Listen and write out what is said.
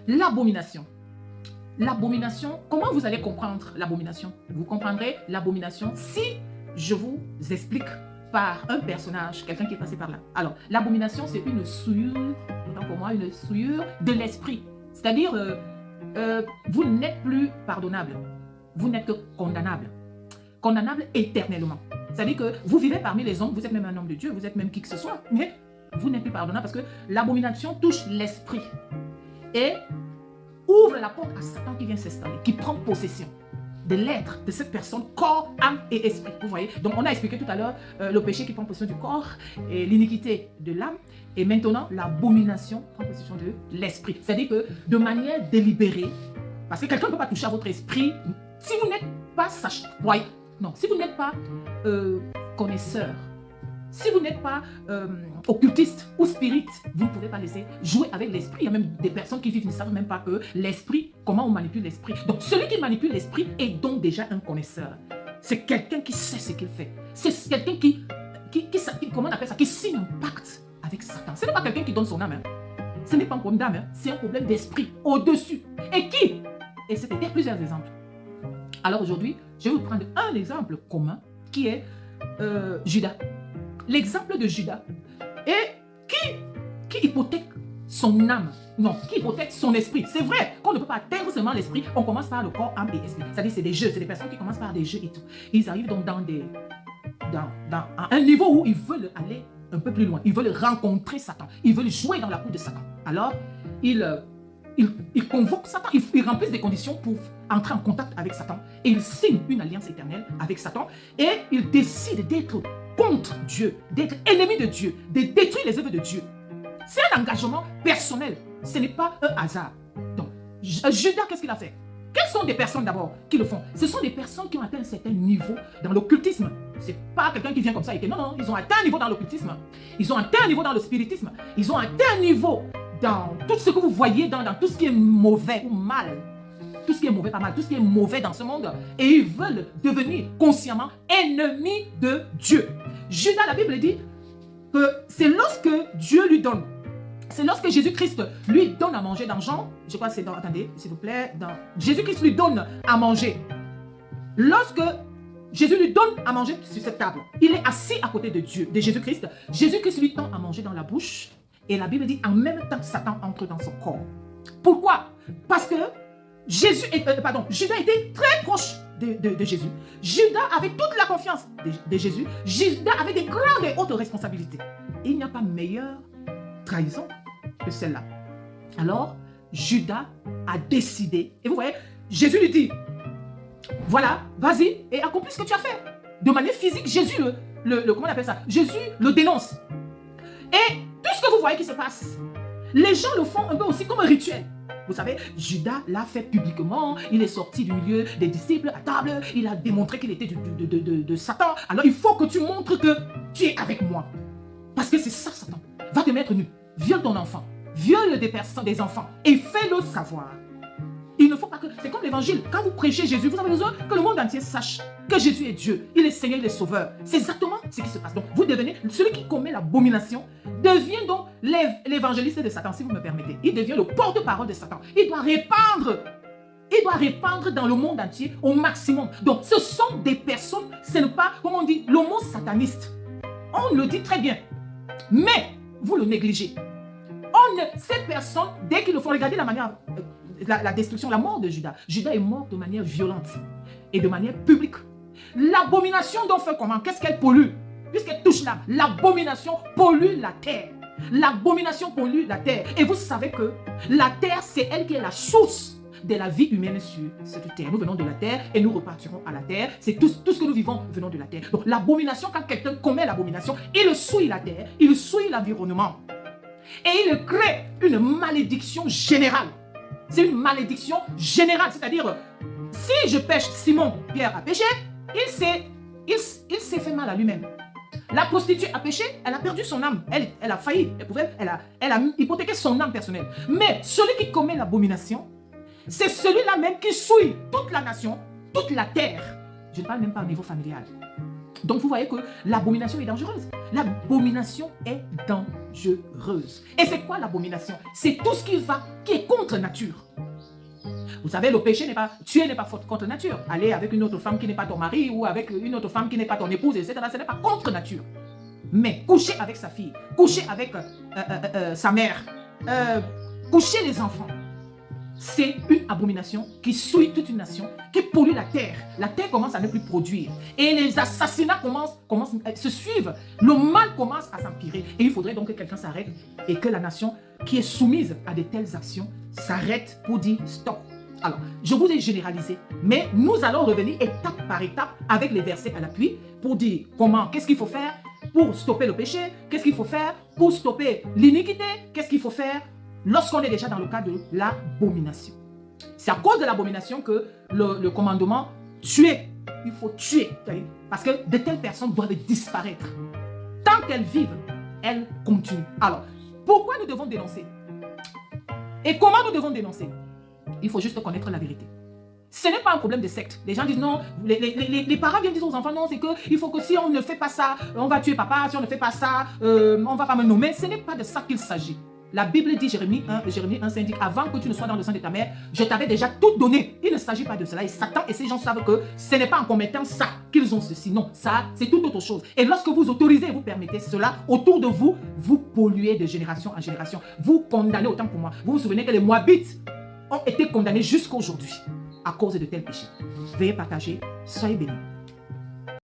L'abomination. L'abomination, comment vous allez comprendre l'abomination? Vous comprendrez l'abomination si je vous explique par un personnage, quelqu'un qui est passé par là. Alors, l'abomination, c'est une souillure, autant pour moi, une souillure de l'esprit. C'est-à-dire, vous n'êtes plus pardonnable. Vous n'êtes que condamnable. Condamnable éternellement. C'est-à-dire que vous vivez parmi les hommes, vous êtes même un homme de Dieu, vous êtes même qui que ce soit, mais vous n'êtes plus pardonnable parce que l'abomination touche l'esprit et ouvre la porte à Satan qui vient s'installer, qui prend possession de l'être de cette personne, corps, âme et esprit. Vous voyez? Donc, on a expliqué tout à l'heure le péché qui prend possession du corps et l'iniquité de l'âme. Et maintenant, l'abomination prend possession de l'esprit. C'est-à-dire que de manière délibérée, parce que quelqu'un ne peut pas toucher à votre esprit, si vous n'êtes pas si vous n'êtes pas connaisseur, si vous n'êtes pas occultiste ou spirit, vous ne pouvez pas laisser jouer avec l'esprit. Il y a même des personnes qui vivent, ne savent même pas que l'esprit, comment on manipule l'esprit. Donc celui qui manipule l'esprit est donc déjà un connaisseur. C'est quelqu'un qui sait ce qu'il fait. C'est quelqu'un qui comment on appelle ça, qui signe un pacte avec Satan. Ce n'est pas quelqu'un qui donne son âme. Hein. Ce n'est pas un problème d'âme, hein. C'est un problème d'esprit au-dessus. Et qui? Et c'était plusieurs exemples. Alors aujourd'hui, je vais vous prendre un exemple commun qui est Judas. L'exemple de Judas et qui hypothèque son âme, non, qui hypothèque son esprit. C'est vrai qu'on ne peut pas atteindre seulement l'esprit, on commence par le corps, âme et esprit. C'est-à-dire c'est des jeux, c'est des personnes qui commencent par des jeux et tout. Ils arrivent donc à un niveau où ils veulent aller un peu plus loin, ils veulent rencontrer Satan, ils veulent jouer dans la cour de Satan. Alors, ils convoquent Satan, ils remplissent des conditions pour entrer en contact avec Satan et ils signent une alliance éternelle avec Satan et ils décident d'être contre Dieu, d'être ennemi de Dieu, de détruire les œuvres de Dieu. C'est un engagement personnel, ce n'est pas un hasard. Donc, Judas, qu'est-ce qu'il a fait? Quelles sont des personnes d'abord qui le font? Ce sont des personnes qui ont atteint un certain niveau dans l'occultisme. Ce n'est pas quelqu'un qui vient comme ça et que non, ils ont atteint un niveau dans l'occultisme. Ils ont atteint un niveau dans le spiritisme. Ils ont atteint un niveau dans tout ce que vous voyez, dans tout ce qui est mauvais ou mal. Tout ce qui est mauvais, pas mal, tout ce qui est mauvais dans ce monde. Et ils veulent devenir consciemment ennemis de Dieu. Judas, la Bible dit que c'est lorsque Dieu lui donne, c'est lorsque Jésus-Christ lui donne à manger dans Jean, je crois que c'est dans, attendez, s'il vous plaît, dans Jésus-Christ lui donne à manger. Lorsque Jésus lui donne à manger sur cette table, il est assis à côté de Dieu, de Jésus-Christ. Jésus-Christ lui tend à manger dans la bouche. Et la Bible dit en même temps Satan entre dans son corps. Pourquoi? Parce que Judas était très proche de Jésus. Judas avait toute la confiance de Jésus. Judas avait des grandes et hautes responsabilités. Et il n'y a pas meilleure trahison que celle-là. Alors, Judas a décidé. Et vous voyez, Jésus lui dit, voilà, vas-y et accomplis ce que tu as fait. De manière physique, Jésus comment on appelle ça? Jésus le dénonce. Et tout ce que vous voyez qui se passe, les gens le font un peu aussi comme un rituel. Vous savez, Judas l'a fait publiquement, il est sorti du milieu des disciples à table, il a démontré qu'il était de Satan. Alors il faut que tu montres que tu es avec moi. Parce que c'est ça Satan. Va te mettre nu, viole ton enfant, viole des enfants et fais-le savoir. Il ne faut pas que... C'est comme l'évangile. Quand vous prêchez Jésus, vous avez besoin que le monde entier sache que Jésus est Dieu. Il est Seigneur, il est Sauveur. C'est exactement ce qui se passe. Donc, vous devenez... Celui qui commet l'abomination devient donc l'évangéliste de Satan, si vous me permettez. Il devient le porte-parole de Satan. Il doit répandre dans le monde entier au maximum. Donc, ce sont des personnes, ce n'est pas, comme on dit, l'homo sataniste. On le dit très bien. Mais, vous le négligez. Ces personnes, dès qu'ils le font, regardez la manière... La destruction, la mort de Judas. Judas est mort de manière violente et de manière publique. L'abomination dont fait comment? Qu'est-ce qu'elle pollue? Puisqu'elle touche là, l'abomination pollue la terre. L'abomination pollue la terre. Et vous savez que la terre, c'est elle qui est la source de la vie humaine sur cette terre. Nous venons de la terre et nous repartirons à la terre. C'est tout ce que nous vivons venons de la terre. Donc l'abomination, quand quelqu'un commet l'abomination, il souille la terre, il souille l'environnement. Et il crée une malédiction générale. C'est une malédiction générale. C'est-à-dire, si je pêche, Simon, Pierre a péché, il s'est fait mal à lui-même. La prostituée a péché, elle a perdu son âme. Elle a failli. Elle a hypothéqué son âme personnelle. Mais celui qui commet l'abomination, c'est celui-là même qui souille toute la nation, toute la terre. Je ne parle même pas au niveau familial. Donc vous voyez que l'abomination est dangereuse. L'abomination est dangereuse. Et c'est quoi l'abomination? C'est tout ce qui est contre nature. Vous savez, le péché n'est pas, tuer n'est pas contre nature. Aller avec une autre femme qui n'est pas ton mari ou avec une autre femme qui n'est pas ton épouse, etc., ce n'est pas contre nature. Mais coucher avec sa fille, coucher avec sa mère, coucher les enfants, c'est une abomination qui souille toute une nation, qui pollue la terre. La terre commence à ne plus produire. Et les assassinats commencent à se suivre. Le mal commence à s'empirer. Et il faudrait donc que quelqu'un s'arrête et que la nation qui est soumise à de telles actions s'arrête pour dire stop. Alors, je vous ai généralisé, mais nous allons revenir étape par étape avec les versets à l'appui pour dire comment, qu'est-ce qu'il faut faire pour stopper le péché, qu'est-ce qu'il faut faire pour stopper l'iniquité, qu'est-ce qu'il faut faire lorsqu'on est déjà dans le cas de l'abomination. C'est à cause de l'abomination que le commandement tuer, il faut tuer, parce que de telles personnes doivent disparaître. Tant qu'elles vivent, elles continuent. Alors, pourquoi nous devons dénoncer? Et comment nous devons dénoncer? Il faut juste connaître la vérité. Ce n'est pas un problème de secte. Les gens disent non, les parents viennent dire aux enfants non, c'est qu'il faut que si on ne fait pas ça, on va tuer papa, si on ne fait pas ça, on ne va pas me nommer. Ce n'est pas de ça qu'il s'agit. La Bible dit, Jérémie 1 indique, avant que tu ne sois dans le sein de ta mère, je t'avais déjà tout donné. Il ne s'agit pas de cela. Et Satan et ces gens savent que ce n'est pas en commettant ça qu'ils ont ceci. Non, ça, c'est toute autre chose. Et lorsque vous autorisez et vous permettez cela, autour de vous, vous polluez de génération en génération. Vous condamnez autant pour moi. Vous vous souvenez que les Moabites ont été condamnés jusqu'à aujourd'hui à cause de tels péchés. Veuillez partager. Soyez bénis.